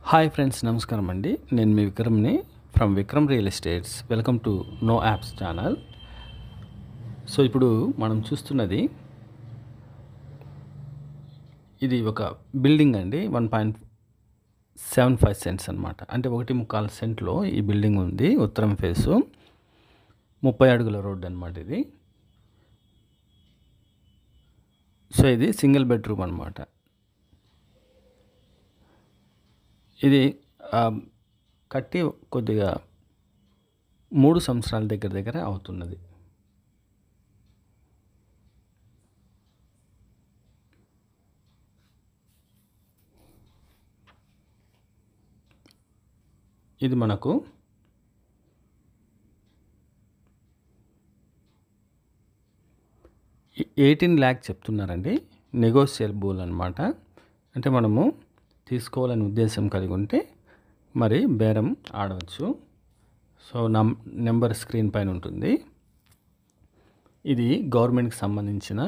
Hi friends, నమస్కారం అండి. నేను మీ విక్రమ్ని from Vikram real estates. Welcome to no apps channel. So ఇప్పుడు మనం చూస్తున్నది ఇది ఒక బిల్డింగ్ అండి. 1.75 సెంట్స్ అనమాట. అంటే 1.25 సెంట్లో ఈ బిల్డింగ్ ఉంది. ఉత్తరం ఫేసు 30 అడుగుల రోడ్డు అనమాట ఇది. సో ఇది సింగిల్ బెడ్రూమ్ అనమాట. ఇది కట్టి కొద్దిగా 3 సంవత్సరాల దగ్గర అవుతున్నది. ఇది మనకు 18 lakh చెప్తున్నారండి. నెగోషియబుల్ అనమాట. అంటే మనము తీసుకోవాలని ఉద్దేశం కలిగి ఉంటే మరి బేరం ఆడవచ్చు. సో నెంబర్ స్క్రీన్ పైన ఉంటుంది. ఇది గవర్నమెంట్కి సంబంధించిన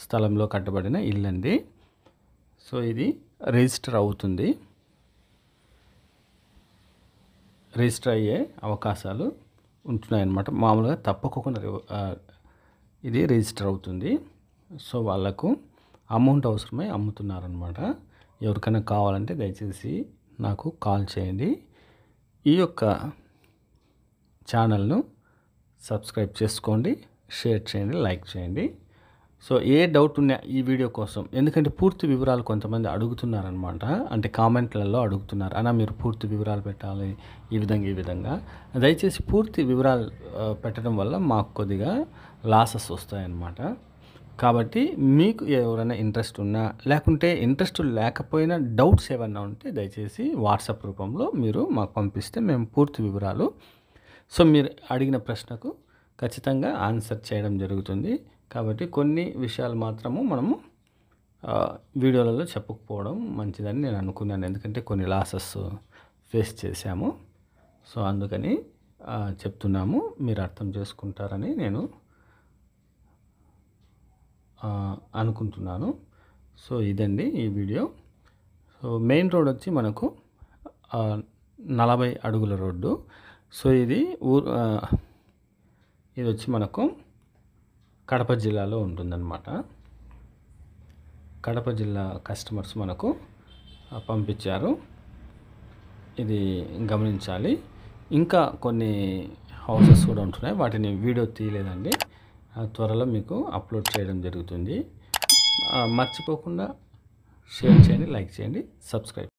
స్థలంలో కట్టబడిన ఇల్లు అండి. సో ఇది రిజిస్టర్ అవుతుంది. రిజిస్టర్ అయ్యే అవకాశాలు ఉంటున్నాయన్నమాట. మామూలుగా తప్పకుండా ఇది రిజిస్టర్ అవుతుంది. సో వాళ్ళకు అమౌంట్ అవసరమై అమ్ముతున్నారనమాట. ఎవరికైనా కావాలంటే దయచేసి నాకు కాల్ చేయండి. ఈ యొక్క ఛానల్ను సబ్స్క్రైబ్ చేసుకోండి, షేర్ చేయండి, లైక్ చేయండి. సో ఏ డౌట్ ఉన్నా ఈ వీడియో కోసం, ఎందుకంటే పూర్తి వివరాలు కొంతమంది అడుగుతున్నారనమాట. అంటే కామెంట్లలో అడుగుతున్నారు, అన్న మీరు పూర్తి వివరాలు పెట్టాలి ఈ విధంగా. దయచేసి పూర్తి వివరాలు పెట్టడం వల్ల మాకు కొద్దిగా లాసెస్ వస్తాయన్నమాట. కాబట్టి మీకు ఎవరైనా ఇంట్రెస్ట్ ఉన్నా లేకుంటే ఇంట్రెస్ట్ లేకపోయినా డౌట్స్ ఏమన్నా ఉంటే దయచేసి వాట్సాప్ రూపంలో మీరు మాకు పంపిస్తే మేము పూర్తి వివరాలు, సో మీరు అడిగిన ప్రశ్నకు ఖచ్చితంగా ఆన్సర్ చేయడం జరుగుతుంది. కాబట్టి కొన్ని విషయాలు మాత్రము మనము వీడియోలలో చెప్పకపోవడం మంచిదని నేను అనుకున్నాను. ఎందుకంటే కొన్ని లాసెస్ ఫేస్ చేశాము. సో అందుకని చెప్తున్నాము, మీరు అర్థం చేసుకుంటారని నేను అనుకుంటున్నాను. సో ఇదండి ఈ వీడియో. సో మెయిన్ రోడ్ వచ్చి మనకు 40 అడుగుల రోడ్డు. సో ఇది ఇది వచ్చి మనకు కడప జిల్లాలో ఉంటుందన్నమాట. కడప జిల్లా కస్టమర్స్ మనకు పంపించారు, ఇది గమనించాలి. ఇంకా కొన్ని హౌసెస్ కూడా ఉంటున్నాయి, వాటిని వీడియో తీయలేదండి. త్వరలో మీకు అప్లోడ్ చేయడం జరుగుతుంది. మర్చిపోకుండా షేర్ చేయండి, లైక్ చేయండి, సబ్స్క్రైబ్.